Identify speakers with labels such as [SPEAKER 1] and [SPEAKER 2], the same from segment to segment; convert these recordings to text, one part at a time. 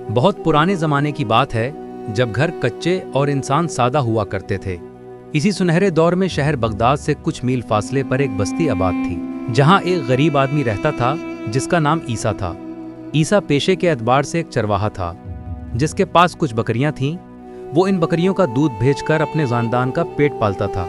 [SPEAKER 1] بہت پرانے زمانے کی بات ہے جب گھر کچے اور انسان سادہ ہوا کرتے تھے۔ اسی سنہرے دور میں شہر بغداد سے کچھ میل فاصلے پر ایک بستی آباد تھی، جہاں ایک غریب آدمی رہتا تھا جس کا نام عیسیٰ تھا۔ عیسیٰ پیشے کے اعتبار سے ایک چرواہا تھا جس کے پاس کچھ بکریاں تھیں۔ وہ ان بکریوں کا دودھ بھیج کر اپنے خاندان کا پیٹ پالتا تھا۔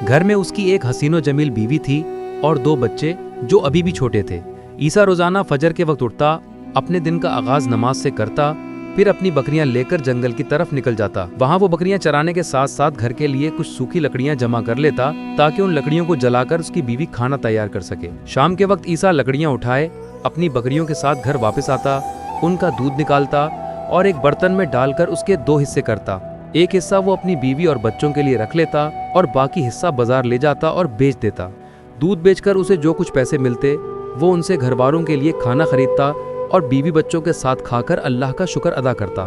[SPEAKER 1] گھر میں اس کی ایک حسین و جمیل بیوی تھی اور 2 بچے جو ابھی بھی چھوٹے تھے۔ عیسیٰ روزانہ فجر کے وقت اٹھتا، اپنے دن کا آغاز نماز سے کرتا، پھر اپنی بکریاں لے کر جنگل کی طرف نکل جاتا۔ وہاں وہ بکریاں چرانے کے ساتھ ساتھ گھر کے لیے کچھ سوکھی لکڑیاں جمع کر لیتا تاکہ ان لکڑیوں کو جلا کر اس کی بیوی کھانا تیار کر سکے۔ شام کے وقت عیسیٰ لکڑیاں اٹھائے اپنی بکریوں کے ساتھ گھر واپس آتا، ان کا دودھ نکالتا اور ایک برتن میں ڈال کر اس کے 2 حصے کرتا۔ ایک حصہ وہ اپنی بیوی اور بچوں کے لیے رکھ لیتا اور باقی حصہ بازار لے جاتا اور بیچ دیتا۔ دودھ بیچ کر اسے جو کچھ پیسے ملتے وہ ان سے گھر والوں کے لیے کھانا خریدتا اور بیوی بچوں کے ساتھ کھا کر اللہ کا شکر ادا کرتا۔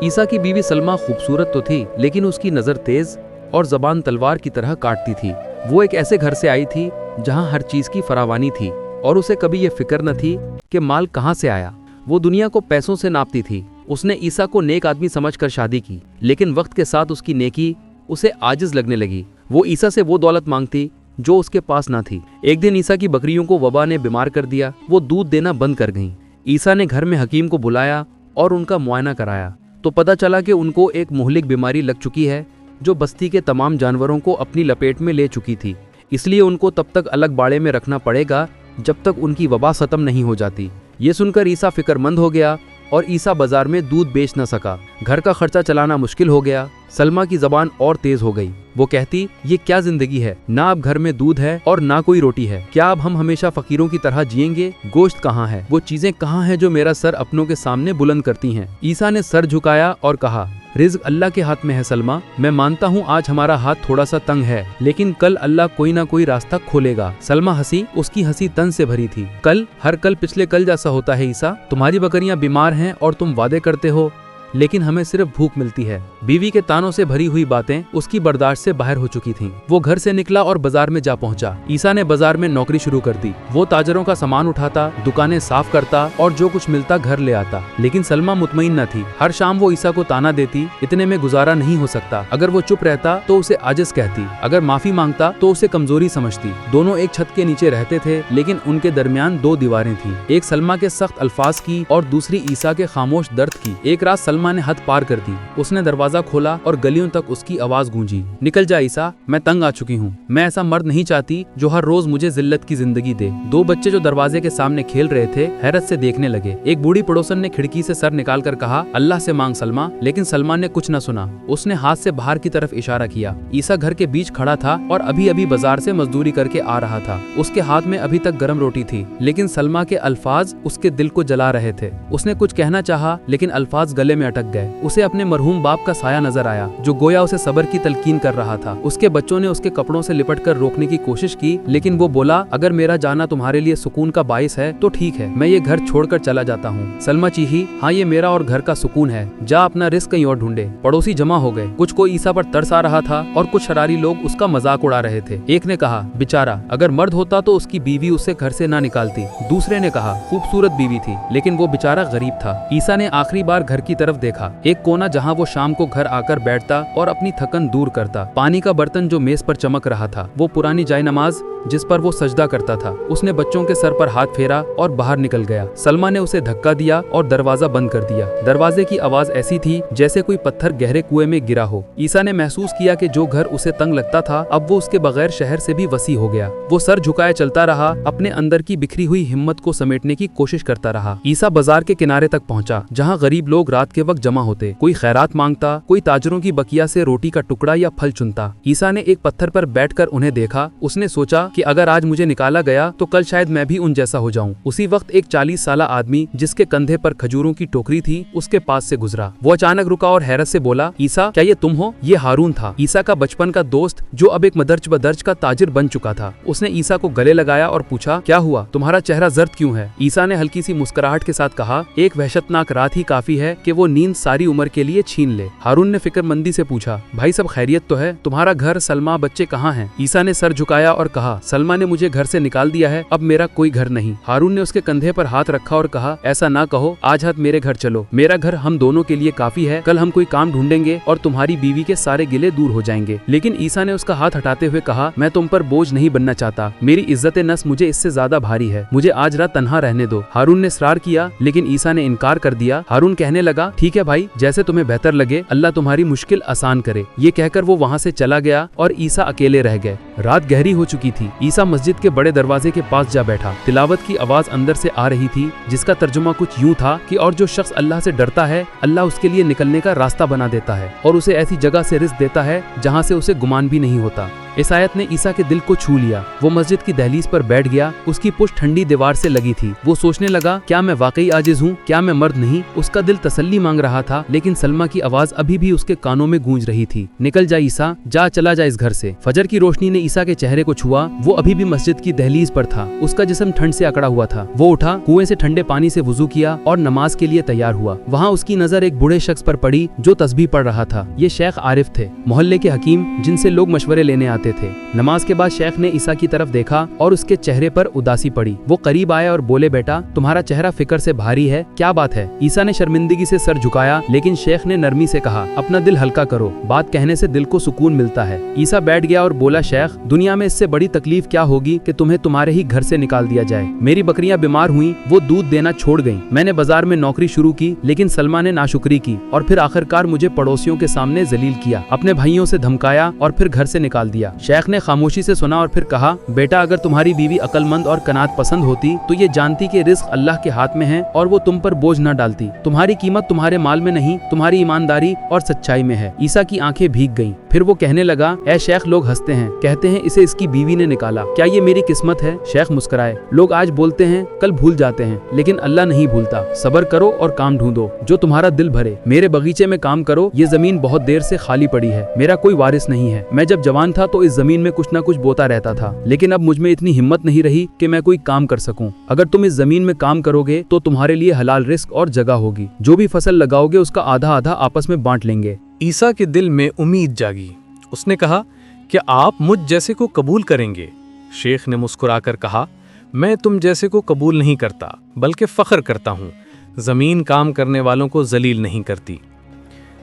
[SPEAKER 1] عیسیٰ کی بیوی سلمہ خوبصورت تو تھی، لیکن اس کی نظر تیز اور زبان تلوار کی طرح کاٹتی تھی۔ وہ ایک ایسے گھر سے آئی تھی جہاں ہر چیز کی فراوانی تھی اور اسے کبھی یہ فکر نہ تھی کہ مال کہاں سے آیا۔ وہ دنیا کو پیسوں سے ناپتی تھی۔ اس نے عیسیٰ کو نیک آدمی سمجھ کر شادی کی، لیکن وقت کے ساتھ اس کی نیکی اسے عاجز لگنے لگی۔ وہ عیسیٰ سے وہ دولت مانگتی جو اس کے پاس نہ تھی۔ ایک دن عیسیٰ کی بکریوں کو وبا نے بیمار کر دیا، وہ دودھ دینا بند کر گئیں۔ عیسیٰ نے گھر میں حکیم کو بلایا اور ان کا معائنہ کرایا تو پتہ چلا کہ ان کو ایک مہلک بیماری لگ چکی ہے جو بستی کے تمام جانوروں کو اپنی لپیٹ میں لے چکی تھی، اس لیے ان کو تب تک الگ باڑے میں رکھنا پڑے گا جب تک ان کی وبا ختم نہیں ہو جاتی۔ یہ سن کر عیسیٰ فکر مند ہو گیا اور عیسیٰ بازار میں دودھ بیچ نہ سکا۔ گھر کا خرچہ چلانا مشکل ہو گیا۔ سلمہ کی زبان اور تیز ہو گئی۔ وہ کہتی، یہ کیا زندگی ہے، نہ اب گھر میں دودھ ہے اور نہ کوئی روٹی ہے۔ کیا اب ہم ہمیشہ فقیروں کی طرح جئیں گے؟ گوشت کہاں ہے؟ وہ چیزیں کہاں ہیں جو میرا سر اپنوں کے سامنے بلند کرتی ہیں؟ عیسیٰ نے سر جھکایا اور کہا، رزق اللہ کے ہاتھ میں ہے سلمہ، میں مانتا ہوں آج ہمارا ہاتھ تھوڑا سا تنگ ہے، لیکن کل اللہ کوئی نہ کوئی راستہ کھولے گا۔ سلمہ ہنسی، اس کی ہنسی تن سے بھری تھی۔ کل، ہر کل پچھلے کل جیسا ہوتا ہے عیسیٰ، تمہاری بکریاں بیمار ہیں اور تم وعدے کرتے ہو لیکن ہمیں صرف بھوک ملتی ہے۔ بیوی کے تانوں سے بھری ہوئی باتیں اس کی برداشت سے باہر ہو چکی تھیں۔ وہ گھر سے نکلا اور بازار میں جا پہنچا۔ عیسیٰ نے بازار میں نوکری شروع کر دی۔ وہ تاجروں کا سامان اٹھاتا، دکانیں صاف کرتا اور جو کچھ ملتا گھر لے آتا، لیکن سلمہ مطمئن نہ تھی۔ ہر شام وہ عیسیٰ کو تانا دیتی، اتنے میں گزارا نہیں ہو سکتا۔ اگر وہ چپ رہتا تو اسے عاجز کہتی، اگر معافی مانگتا تو اسے کمزوری سمجھتی۔ دونوں ایک چھت کے نیچے رہتے تھے، لیکن ان کے درمیان 2 دیواریں تھیں، ایک سلمہ کے سخت الفاظ کی اور دوسری عیسیٰ کے خاموش درد کی۔ ایک رات سلمہ نے حد پار کر دی۔ اس نے دروازہ کھولا اور گلیوں تک اس کی آواز گونجی، نکل جا عیسیٰ، میں تنگ آ چکی ہوں۔ میں ایسا مرد نہیں چاہتی جو ہر روز مجھے ذلت کی زندگی دے۔ 2 بچے جو دروازے کے سامنے کھیل رہے تھے حیرت سے دیکھنے لگے۔ ایک بوڑھی پڑوسن نے کھڑکی سے سر نکال کر کہا، اللہ سے مانگ سلمہ، لیکن سلمہ نے کچھ نہ سنا۔ اس نے ہاتھ سے باہر کی طرف اشارہ کیا۔ عیسیٰ گھر کے بیچ کھڑا تھا اور ابھی بازار سے مزدوری کر کے آ رہا تھا۔ اس کے ہاتھ میں ابھی تک گرم روٹی تھی، لیکن سلمہ کے الفاظ اس کے دل کو جلا رہے تھے۔ اس نے کچھ کہنا چاہا لیکن الفاظ گلے میں اٹک گئے۔ اسے اپنے مرحوم باپ کا سایہ نظر آیا جو گویا اسے صبر کی تلقین کر رہا تھا۔ اس کے بچوں نے اس کے کپڑوں سے لپٹ کر روکنے کی کوشش کی، لیکن وہ بولا، اگر میرا جانا تمہارے لیے سکون کا باعث ہے تو ٹھیک ہے، میں یہ گھر چھوڑ کر چلا جاتا ہوں۔ سلمہ چیخی، ہاں یہ میرا اور گھر کا سکون ہے، جا اپنا رزق کہیں اور ڈھونڈے۔ پڑوسی جمع ہو گئے، کچھ کو عیسیٰ پر ترس آ رہا تھا اور کچھ شراری لوگ اس کا مذاق اڑا رہے تھے۔ ایک نے کہا، بیچارہ، اگر مرد ہوتا تو اس کی بیوی اسے گھر سے نہ نکالتی۔ دوسرے نے کہا، خوبصورت بیوی تھی لیکن وہ بیچارہ غریب تھا۔ عیسیٰ نے آخری بار گھر کی طرف دیکھا، ایک کونا جہاں وہ شام کو گھر آ کر بیٹھتا اور اپنی تھکن دور کرتا۔ پانی کا برتن جو میز پر چمک رہا تھا، وہ پرانی جائے نماز جس پر وہ سجدہ کرتا تھا۔ اس نے بچوں کے سر پر ہاتھ پھیرا اور باہر نکل گیا۔ سلمہ نے اسے دھکا دیا اور دروازہ بند کر دیا۔ دروازے کی آواز ایسی تھی جیسے کوئی پتھر گہرے کنویں میں گرا ہو۔ عیسیٰ نے محسوس کیا کہ جو گھر اسے تنگ لگتا تھا اب وہ اس کے بغیر شہر سے بھی وسیع ہو گیا۔ وہ سر جھکائے چلتا رہا، اپنے اندر کی بکھری ہوئی ہمت کو سمیٹنے کی کوشش کرتا رہا۔ عیسیٰ بازار کے کنارے تک پہنچا جہاں غریب لوگ رات کے وقت جمع ہوتے، کوئی خیرات مانگتا، کوئی تاجروں کی بکیا سے روٹی کا ٹکڑا یا پھل چنتا۔ عیسیٰ نے ایک پتھر پر بیٹھ کر انہیں دیکھا۔ اس نے سوچا کہ اگر آج مجھے نکالا گیا تو کل شاید میں بھی ان جیسا ہو جاؤں۔ اسی وقت ایک 40 سالہ آدمی جس کے کندھے پر کھجوروں کی ٹوکری تھی اس کے پاس سے گزرا۔ وہ اچانک رکا اور حیرت سے بولا، عیسیٰ، کیا یہ تم ہو؟ یہ ہارون تھا، عیسیٰ کا بچپن کا دوست جو اب ایک مدرج بدرج کا تاجر بن چکا تھا۔ اس نے عیسیٰ کو گلے لگایا اور پوچھا، کیا ہوا؟ تمہارا چہرہ زرد کیوں ہے؟ عیسیٰ نے ہلکی سی مسکراہٹ کے ساتھ کہا، ایک وحشتناک رات ہی کافی ہے کہ وہ
[SPEAKER 2] नींद सारी उम्र के लिए छीन ले। हारून ने फिक्रमंदी से पूछा, भाई सब खैरियत तो है? तुम्हारा घर, सलमा, बच्चे कहाँ हैं? ईसा ने सर झुकाया और कहा, सलमा ने मुझे घर से निकाल दिया है, अब मेरा कोई घर नहीं। हारून ने उसके कंधे पर हाथ रखा और कहा, ऐसा ना कहो, आज हाथ मेरे घर चलो। मेरा घर हम दोनों के लिए काफी है, कल हम कोई काम ढूंढेंगे और तुम्हारी बीवी के सारे गिले दूर हो जाएंगे। लेकिन ईसा ने उसका हाथ हटाते हुए कहा, मैं तुम पर बोझ नहीं बनना चाहता, मेरी इज्जत नफ्स मुझे इससे ज्यादा भारी है, मुझे आज रात तन्हा रहने दो। हारून ने इसरार किया, लेकिन ईसा ने इनकार कर दिया। हारून कहने लगा, ठीक है भाई, जैसे तुम्हें बेहतर लगे, अल्लाह तुम्हारी मुश्किल आसान करे। ये कहकर वो वहाँ से चला गया और ईसा अकेले रह गए। रात गहरी हो चुकी थी। ईसा मस्जिद के बड़े दरवाजे के पास जा बैठा। तिलावत की आवाज अंदर से आ रही थी, जिसका तर्जुमा कुछ यूं था कि और जो शख्स अल्लाह से डरता है, अल्लाह उसके लिए निकलने का रास्ता बना देता है और उसे ऐसी जगह से रिज़्क देता है जहाँ से उसे गुमान भी नहीं होता। इस आयत ने ईसा के दिल को छू लिया। वो मस्जिद की दहलीज पर बैठ गया। उसकी पुश्त ठंडी दीवार से लगी थी। वो सोचने लगा, क्या मैं वाकई आजिज हूँ? क्या मैं मर्द नहीं? उसका दिल तसल्ली मांग रहा था, लेकिन सलमा की आवाज अभी भी उसके कानों में गूंज रही थी, निकल जा ईसा, जा, चला जा इस घर से। फजर की रोशनी ने ईसा के चेहरे को छुआ। वो अभी भी मस्जिद की दहलीज पर था। उसका जिस्म ठंड से अकड़ा हुआ था। वो उठा, कुएं से ठंडे पानी से वुजू किया और नमाज के लिए तैयार हुआ। वहाँ उसकी नजर एक बूढ़े शख्स पर पड़ी जो तस्बीह पढ़ रहा था। ये शेख आरिफ थे, मोहल्ले के हकीम, जिनसे लोग मशवरे लेने आते थे। नमाज के बाद शेख ने ईसा की तरफ देखा और उसके चेहरे पर उदासी पड़ी। वो करीब आया और बोले, बेटा, तुम्हारा चेहरा फिक्र से भारी है, क्या बात है? ईसा ने शर्मिंदगी से सर झुकाया, लेकिन शेख ने नरमी से कहा, अपना दिल हल्का करो, बात कहने से दिल को सुकून मिलता है। ईसा बैठ गया और बोला, शेख, दुनिया में इससे बड़ी तकलीफ क्या होगी कि तुम्हें तुम्हारे ही घर से निकाल दिया जाए। मेरी बकरियां बीमार हुई, वो दूध देना छोड़ गईं। मैंने बाजार में नौकरी शुरू की, लेकिन सलमा ने नाशुक्री की और फिर आखिरकार मुझे पड़ोसियों के सामने जलील किया, अपने भाइयों से धमकाया और फिर घर से निकाल दिया। शेख ने खामोशी से सुना और फिर कहा, बेटा, अगर तुम्हारी बीवी अक्लमंद और कनात पसंद होती तो ये जानती कि रिज़्क अल्लाह के हाथ में है और वो तुम पर बोझ न डालती। तुम्हारी कीमत तुम्हारे माल में नहीं, तुम्हारी ईमानदारी और सच्चाई में है। ईसा की आंखें भीग गईं। फिर वो कहने लगा, ऐ शेख, लोग हंसते हैं, कहते हैं इसे इसकी बीवी ने निकाला, क्या ये मेरी किस्मत है? शेख मुस्कुराए, लोग आज बोलते हैं, कल भूल जाते हैं, लेकिन अल्लाह नहीं भूलता। सब्र करो और काम ढूंढो जो तुम्हारा दिल भरे। मेरे बगीचे में काम करो, ये जमीन बहुत देर से खाली पड़ी है, मेरा कोई वारिस नहीं है। मैं जब जवान था तो इस जमीन में कुछ न कुछ बोता रहता था, लेकिन अब मुझमें इतनी हिम्मत नहीं रही कि मैं कोई काम कर सकूं। अगर तुम इस जमीन में काम करोगे तो तुम्हारे लिए हलाल रिस्क और जगह होगी। जो भी फसल लगाओगे उसका आधा आधा आपस में बांट लेंगे।
[SPEAKER 1] ईसा के दिल में उम्मीद जागी। उसने कहा, क्या आप मुझ जैसे को कबूल करेंगे? शेख ने मुस्कुराकर कहा, मैं तुम जैसे को कबूल नहीं करता, बल्कि फख्र करता हूँ। जमीन काम करने वालों को जलील नहीं करती।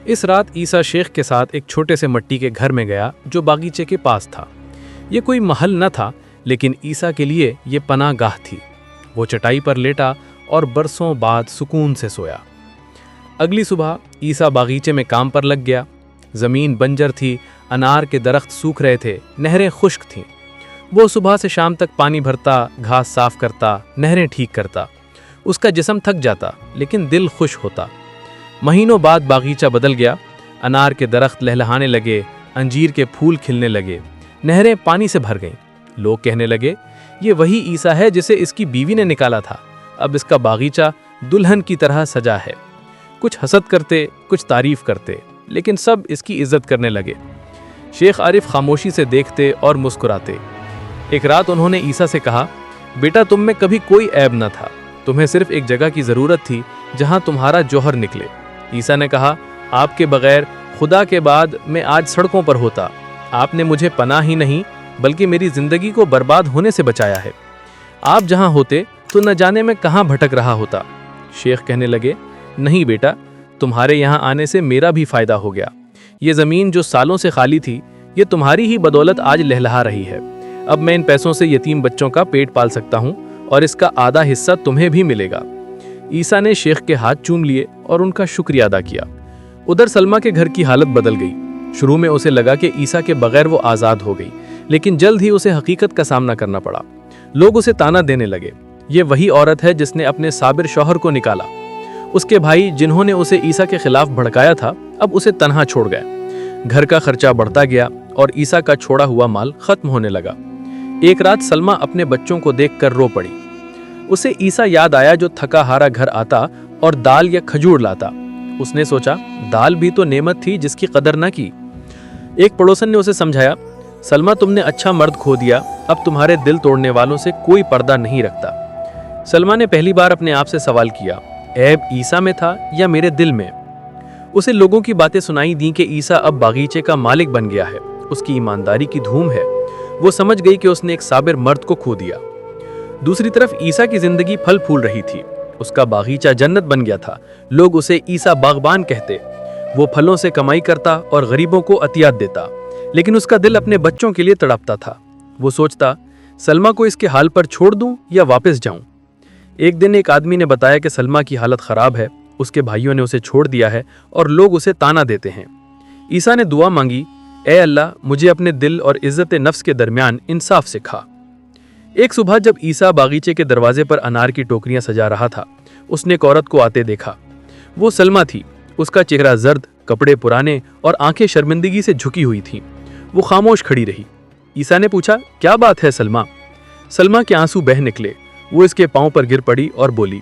[SPEAKER 1] इस रात ईसा शेख के साथ एक छोटे से मिट्टी के घर में गया जो बागीचे के पास था। ये कोई महल न था, लेकिन ईसा के लिए ये पनाह गाह थी। वो चटाई पर लेटा और बरसों बाद सुकून से सोया। अगली सुबह ईसा बागीचे में काम पर लग गया। ज़मीन बंजर थी, अनार के दरख्त सूख रहे थे, नहरें खुश्क थीं। वो सुबह से शाम तक पानी भरता, घास साफ करता, नहरें ठीक करता। उसका जिस्म थक जाता, लेकिन दिल खुश होता। महीनों बाद बागीचा बदल गया। अनार के दरख्त लहलहाने लगे, अंजीर के फूल खिलने लगे, नहरें पानी से भर गईं। लोग कहने लगे, ये वही ईसा है जिसे इसकी बीवी ने निकाला था। अब इसका बागीचा दुल्हन की तरह सजा है। कुछ हसद करते, कुछ तारीफ करते, लेकिन सब इसकी इज्जत करने लगे। शेख आरिफ खामोशी से देखते और मुस्कुराते। एक रात उन्होंने ईसा से कहा, बेटा, तुम में कभी कोई ऐब न था, तुम्हें सिर्फ एक जगह की ज़रूरत थी जहां तुम्हारा जौहर निकले। ईसा ने कहा, आपके बगैर खुदा के बाद मैं आज सड़कों पर होता। आपने मुझे पनाह ही नहीं बल्कि मेरी ज़िंदगी को बर्बाद होने से बचाया है। आप जहां होते तो न जाने मैं कहां भटक रहा होता। शेख कहने लगे, नहीं बेटा, तुम्हारे यहाँ आने से मेरा भी फ़ायदा हो गया। ये ज़मीन जो सालों से खाली थी, ये तुम्हारी ही बदौलत आज लहलहा रही है। अब मैं इन पैसों से यतीम बच्चों का पेट पाल सकता हूँ और इसका आधा हिस्सा तुम्हें भी मिलेगा। ईसा ने शेख के हाथ चूम लिए और उनका शुक्रिया अदा किया। उधर सलमा के घर की हालत बदल गई। शुरू में उसे लगा कि ईसा के बगैर वो आज़ाद हो गई, लेकिन जल्द ही उसे हकीकत का सामना करना पड़ा। लोग उसे ताना देने लगे, ये वही औरत है जिसने अपने साबिर शौहर को निकाला। उसके भाई जिन्होंने उसे ईसा के खिलाफ भड़काया था, अब उसे तन्हा छोड़ गए। घर का खर्चा बढ़ता गया और ईसा का छोड़ा हुआ माल खत्म होने लगा। एक रात सलमा अपने बच्चों को देखकर रो पड़ी। उसे ईसा याद आया जो थका हारा घर आता और दाल या खजूर लाता। उसने सोचा, दाल भी तो नेमत थी जिसकी कदर न की। एक पड़ोसन ने उसे समझाया, सलमा, तुमने अच्छा मर्द खो दिया, अब तुम्हारे दिल तोड़ने वालों से कोई पर्दा नहीं रखता। सलमा ने पहली बार अपने आप से सवाल किया, ऐब ईसा में था या मेरे दिल में?
[SPEAKER 2] उसे लोगों की बातें सुनाई दी कि ईसा अब बागीचे का मालिक बन गया है, उसकी ईमानदारी की धूम है। वो समझ गई कि उसने एक साबिर मर्द को खो दिया। दूसरी तरफ ईसा की जिंदगी फल फूल रही थी। उसका बागीचा जन्नत बन गया था। लोग उसे ईसा बागबान कहते। वो फलों से कमाई करता और गरीबों को अतियात देता, लेकिन उसका दिल अपने बच्चों के लिए तड़पता था। वो सोचता, सलमा को इसके हाल पर छोड़ दूं या वापस जाऊं। एक दिन एक आदमी ने बताया कि सलमा की हालत खराब है, उसके भाइयों ने उसे छोड़ दिया है और लोग उसे ताना देते हैं। ईसा ने दुआ मांगी, ए अल्लाह, मुझे अपने दिल और इज्जत नफ्स के दरमियान इंसाफ सिखा। एक सुबह जब ईसा बागीचे के दरवाजे पर अनार की टोकरियां सजा रहा था, उसने एक औरत को आते देखा। वो सलमा थी। उसका चेहरा जर्द, कपड़े पुराने और आंखें शर्मिंदगी से झुकी हुई थीं। वो खामोश खड़ी रही। ईसा ने पूछा, क्या बात है सलमा? सलमा के आंसू बह निकले। वो इसके पांव पर गिर पड़ी और बोली,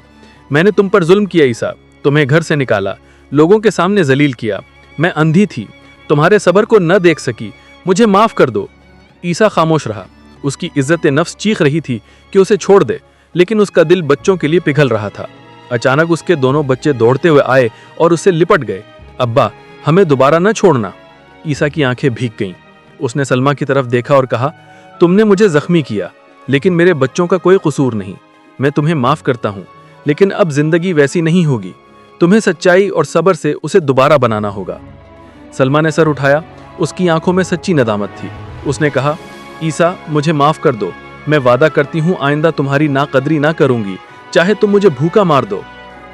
[SPEAKER 2] मैंने तुम पर जुल्म किया ईसा, तुम्हें घर से निकाला, लोगों के सामने जलील किया। मैं अंधी थी, तुम्हारे सब्र को न देख सकी, मुझे माफ कर दो। ईसा खामोश रहा। उसकी इज्जत नफ्स चीख रही थी कि उसे छोड़ दे, लेकिन उसका दिल बच्चों के लिए पिघल रहा था। अचानक उसके दोनों बच्चे दौड़ते हुए आए और उससे लिपट गए। अब्बा, हमें दोबारा न छोड़ना। ईसा की आंखें भीग गईं। उसने सलमा की तरफ देखा और कहा, तुमने मुझे जख्मी किया, लेकिन मेरे बच्चों का कोई कसूर नहीं। मैं तुम्हें माफ करता हूँ, लेकिन अब जिंदगी वैसी नहीं होगी। तुम्हें सच्चाई और सब्र से उसे दोबारा बनाना होगा। सलमा ने सर उठाया। उसकी आंखों में सच्ची नदामत थी। उसने कहा, ईसा, मुझे माफ कर दो। मैं वादा करती हूँ आइंदा तुम्हारी नाकदरी ना करूंगी, चाहे तुम मुझे भूखा मार दो।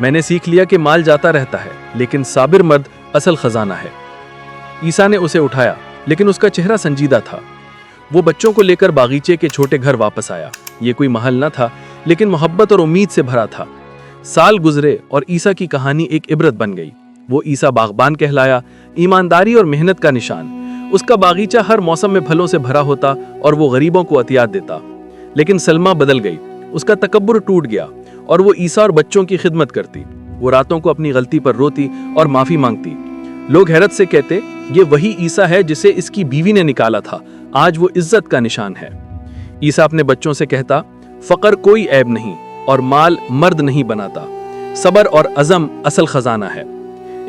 [SPEAKER 2] मैंने सीख लिया कि माल जाता रहता है, लेकिन साबिर मर्द असल खजाना है। ईसा ने उसे उठाया, लेकिन उसका चेहरा संजीदा था। वो बच्चों को लेकर बागीचे के छोटे घर वापस आया। ये कोई महल न था, लेकिन मोहब्बत और उम्मीद से भरा था। साल गुजरे और ईसा की कहानी एक इबरत बन गई। वो ईसा बागबान कहलाया, ईमानदारी और मेहनत का निशान। उसका बागीचा हर मौसम में फलों से भरा होता और वो गरीबों को अतियात देता। लेकिन सलमा बदल गई। उसका तकब्बुर टूट गया और वो ईसा और बच्चों की खिदमत करती। वो रातों को अपनी गलती पर रोती और माफी मांगती। लोग हैरत से कहते, ये वही ईसा है जिसे इसकी बीवी ने निकाला था। आज वो इज्जत का निशान है। ईसा अपने बच्चों से कहता, फकर कोई ऐब नहीं और माल मर्द नहीं बनाता। सब्र और अज़म असल खजाना है।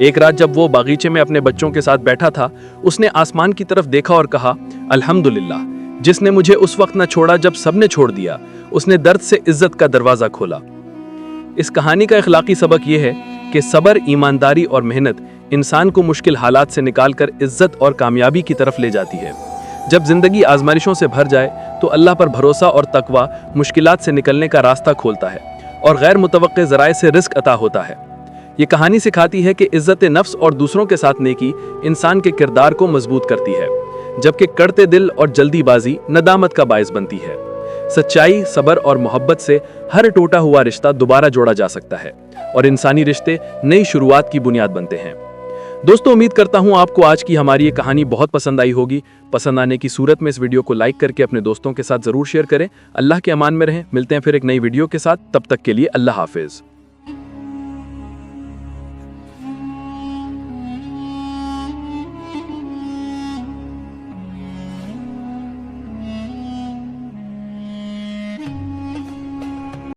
[SPEAKER 2] एक रात जब वो बागीचे में अपने बच्चों के साथ बैठा था, उसने आसमान की तरफ देखा और कहा, अल्हम्दुलिल्लाह, जिसने मुझे उस वक्त न छोड़ा जब सबने छोड़ दिया। उसने दर्द से इज्जत का दरवाजा खोला। इस कहानी का इखलाकी सबक यह है कि सब्र, ईमानदारी और मेहनत इंसान को मुश्किल हालात से निकालकर इज्जत और कामयाबी की तरफ ले जाती है। जब जिंदगी आजमाइशों से भर जाए तो अल्लाह पर भरोसा और तकवा मुश्किलात से निकलने का रास्ता खोलता है और गैर मुतवक्के ज़राए से रिस्क अता होता है। ये कहानी सिखाती है कि इज्जत नफ्स और दूसरों के साथ नेकी इंसान के किरदार को मजबूत करती है, जबकि कड़ते दिल और जल्दीबाजी नदामत का बायस बनती है। सच्चाई, सब्र और मोहब्बत से हर टूटा हुआ रिश्ता दोबारा जोड़ा जा सकता है और इंसानी रिश्ते नई शुरुआत की बुनियाद बनते हैं। दोस्तों, उम्मीद करता हूं आपको आज की हमारी ये कहानी बहुत पसंद आई होगी। पसंद आने की सूरत में इस वीडियो को लाइक करके अपने दोस्तों के साथ जरूर शेयर करें। अल्लाह के अमान में रहें। मिलते हैं फिर एक नई वीडियो के साथ। तब तक के लिए अल्लाह हाफिज।